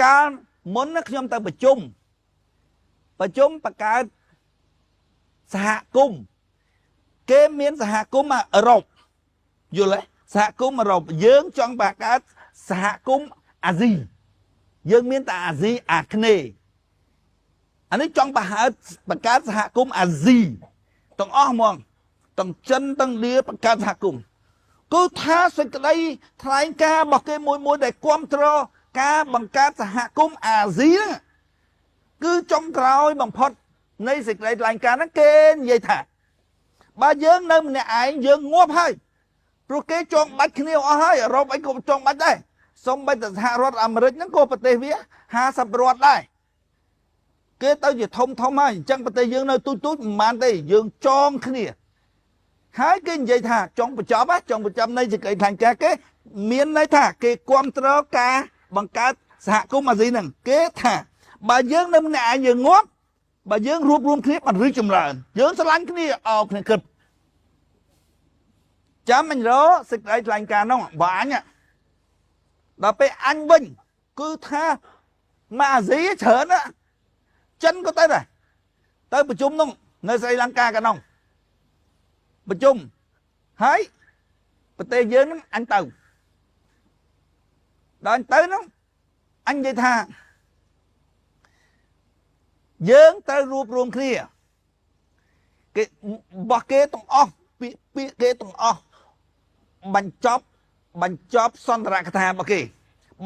កាលមុនខ្ញុំទៅប្រជុំបង្កើតសហគមន៍គេមានសហគមន៍អឺរ៉ុបយល់ទេសហគមន៍អឺរ៉ុបយើងចង់បង្កើតសហគមន៍អាស៊ីយើងមានតែអាស៊ីអាគ្នេយ៍អានេះចង់បង្កើតសហគមន៍អាស៊ីទាំងអស់ហ្មងទាំងចិនទាំងលាបង្កើតសហគមន៍គឺថាសេចក្តីថ្លែងការណ៍របស់គេមួយដែលគ្រប់គ្រងការបង្កើតសហគមន៍អាស៊ីហ្នឹងគឺចុងក្រោយបំផុតនៃសេចក្តីថ្លែងការណ៍ហ្នឹងគេនិយាយថាបើយើងនៅម្នាក់ឯងយើងងាប់ហើយព្រោះគេចងបាច់គ្នាអស់ហើយអឺរ៉ុបអីក៏ចងបាច់ដែរសូម្បីតែសហរដ្ឋអាមេរិកហ្នឹងក៏ប្រទេសវា50រដ្ឋដែរគេទៅជាធំហើយអញ្ចឹងប្រទេសយើងនៅទូចមិនបានទេយើងចងគ្នាហើយគេនិយាយថាចង់បញ្ចប់នៃសេចក្តីថ្លែងការណ៍គេមានន័យថាគេគ្រប់គ្រងការបង្កើតសហគមន៍អាស៊ីហ្នឹងគេថាបើយើងនៅម្នាក់ឯងយើងងាប់បើយើងរួបរวมគ្នាបានរីកចម្រើនយើងស្រឡាញ់គ្នាអោគ្នាគិតចាំអញរកសេចក្តីថ្លែងការណ៍នោះបើអញដល់ពេលអញវិញគឺថាមកអាស៊ីច្រើនណាចិនក៏ទៅដែរទៅប្រជុំនោះនៅស្រីលង្កាក៏នោះប្រជុំហើយប្រទេសយើងហ្នឹងអញទៅដល់អញទៅនោះអញនិយាយថាយើងត្រូវរួបរวมគ្នាគេបោះគេទាំងអស់ពាក្យគេទាំងអស់បញ្ចប់សន្ទរកថារបស់គេ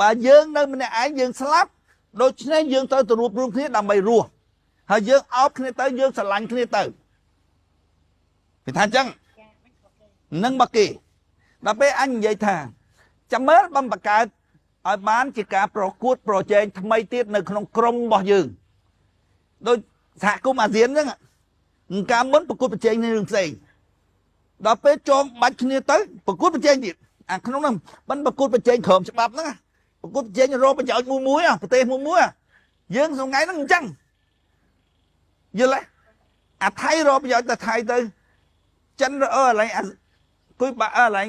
បើយើងនៅម្នាក់ឯងយើងស្លាប់ដូច្នេះយើងត្រូវទៅរួបរวมគ្នាដើម្បីរស់ហើយយើងអោបគ្នាទៅយើងស្រឡាញ់គ្នាទៅគេថាអញ្ចឹងនឹងរបស់គេដល់ពេលអញនិយាយថាចាំមើលបំបង្កើតឲ្យបានជាការប្រកួតប្រជែងថ្មីទៀតនៅក្នុងក្រុមរបស់យើងដូចសហគមន៍អាស៊ានហ្នឹងកាលមុនប្រកួតប្រជែងនៅរឿងផ្សេងដល់ពេលចងបាច់គ្នាទៅប្រកួតប្រជែងទៀតអាក្នុងហ្នឹងមិនប្រកួតប្រជែងក្រោមច្បាប់ហ្នឹងប្រកួតប្រជែងរកប្រយោជន៍មួយប្រទេសមួយយើងថ្ងៃហ្នឹងអញ្ចឹងយល់ទេអាថៃរកប្រយោជន៍តែថៃទៅចិនរកកន្លែងគួយបាក់កន្លែង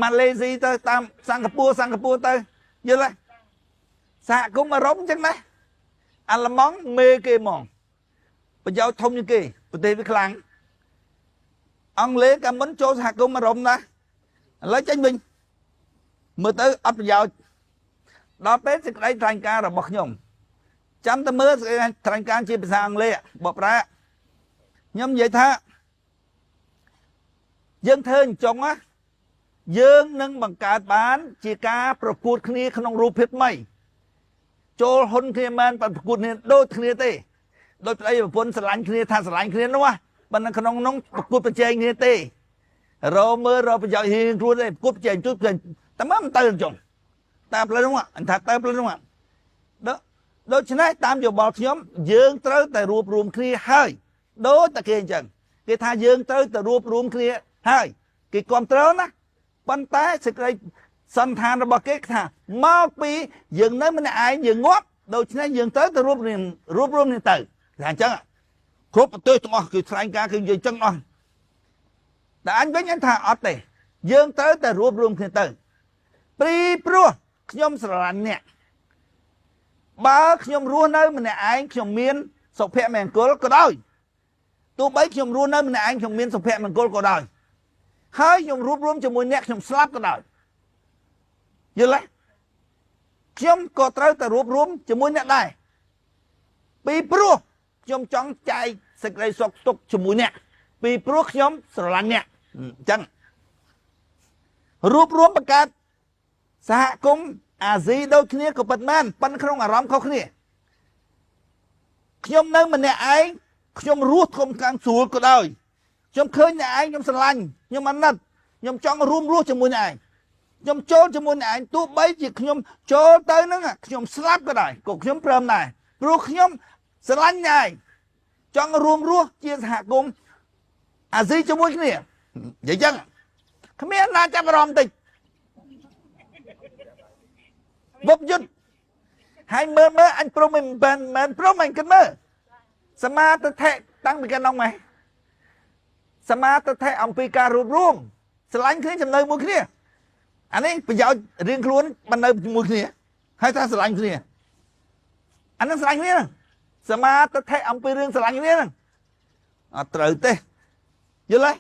ម៉ាឡេស៊ីទៅតាមសិង្ហបុរីទៅយល់ទេសហគមន៍អឺរ៉ុបអញ្ចឹងដែរអាល្លឺម៉ង់មេគេហ្មងប្រយោជន៍ធំជាងគេប្រទេសវាខ្លាំងអង់គ្លេសកាលមុនចូលសហគមន៍អឺរ៉ុបណាឥឡូវចេញវិញមើលទៅអត់ប្រយោជន៍ដល់ពេលសេចក្តីថ្លែងការណ៍របស់ខ្ញុំចាំតែមើលសេចក្តីថ្លែងការណ៍ជាភាសាអង់គ្លេសបកប្រែខ្ញុំនិយាយថាយើងធ្វើអញ្ចឹងណាយើងនឹងបង្កើតបានជាការប្រកួតគ្នាក្នុងរូបភាពថ្មីចូលហ៊ុនគ្នាមែនប្រកួតគ្នាដូចគ្នាទេដូចប្តីប្រពន្ធស្រឡាញ់គ្នាថាស្រឡាញ់គ្នានោះប៉ុន្តែក្នុងនោះប្រកួតប្រជែងគ្នាទេរមើលរប្រយោជន៍រៀងខ្លួនទេប្រកួតប្រជែងជួយតែមិនទៅអញ្ចឹងតាមផ្លូវនោះអញថាទៅផ្លូវនោះដូច្នេះតាមយោបល់ខ្ញុំយើងត្រូវតែរួបរวมគ្នាហើយដូចតែគេអញ្ចឹងគេថាយើងត្រូវតែរួបរวมគ្នាហើយគេគ្រប់គ្រងណាប៉ុន្តែសេចក្តីសន្តានរបស់គេថាមកពីយើងនៅម្នាក់ឯងយើងងាប់ដូច្នេះយើងត្រូវតែរួបរวมគ្នាទៅថាអញ្ចឹងគ្រប់ប្រទេសទាំងអស់គឺថ្លែងការណ៍គឺនិយាយអញ្ចឹងអស់តែអញវិញអញថាអត់ទេយើងត្រូវតែរួបរวมគ្នាទៅពីព្រោះខ្ញុំស្រឡាញ់អ្នកបើខ្ញុំរស់នៅម្នាក់ឯងខ្ញុំមានសុភមង្គលក៏ដោយទោះបីខ្ញុំរស់នៅម្នាក់ឯងខ្ញុំមានសុភមង្គលក៏ដោយហើយខ្ញុំរួបរวมជាមួយអ្នកខ្ញុំស្លាប់ក៏ដោយយល់ទេខ្ញុំក៏ត្រូវតែរួបរวมជាមួយអ្នកដែរពីព្រោះខ្ញុំចង់ចែកសេចក្តីសុខទុក្ខជាមួយអ្នកពីព្រោះខ្ញុំស្រឡាញ់អ្នកអញ្ចឹងរួបរวมបង្កើតសហគមន៍អាស៊ីដូចគ្នាក៏ពិតមែនប៉ុន្តែក្នុងអារម្មណ៍ខុសគ្នាខ្ញុំនៅម្នាក់ឯងខ្ញុំរស់ធំខាងស្រួលក៏ដោយខ្ញុំឃើញអ្នកឯងខ្ញុំស្រឡាញ់ខ្ញុំអាណិតខ្ញុំចង់រួមរស់ជាមួយអ្នកឯងខ្ញុំចូលជាមួយអ្នកឯងទោះបីជាខ្ញុំចូលទៅហ្នឹងខ្ញុំស្លាប់ក៏ដោយក៏ខ្ញុំព្រមដែរព្រោះខ្ញុំស្រឡាញ់អ្នកឯងចង់រួមរស់ជាសហគមន៍អាស៊ីជាមួយគ្នានិយាយចឹងគ្មានណាចាប់អារម្មណ៍តិចវប់យុទ្ធហើយមើលអញព្រមមិនព្រមអញគិតមើលសមាទិដ្ឋិតាំងពីកាលនោះម៉េចសមាទិដ្ឋិអំពីការរួបរวมស្រឡាញ់គ្នាចំណៅមួយគ្នាអានេះប្រយោជន៍រៀងខ្លួនបាននៅជាមួយគ្នាហើយថាស្រឡាញ់គ្នា anh nó sành thế sơ ma tất thể ông bị rương sành thế à trời tê dữ lấy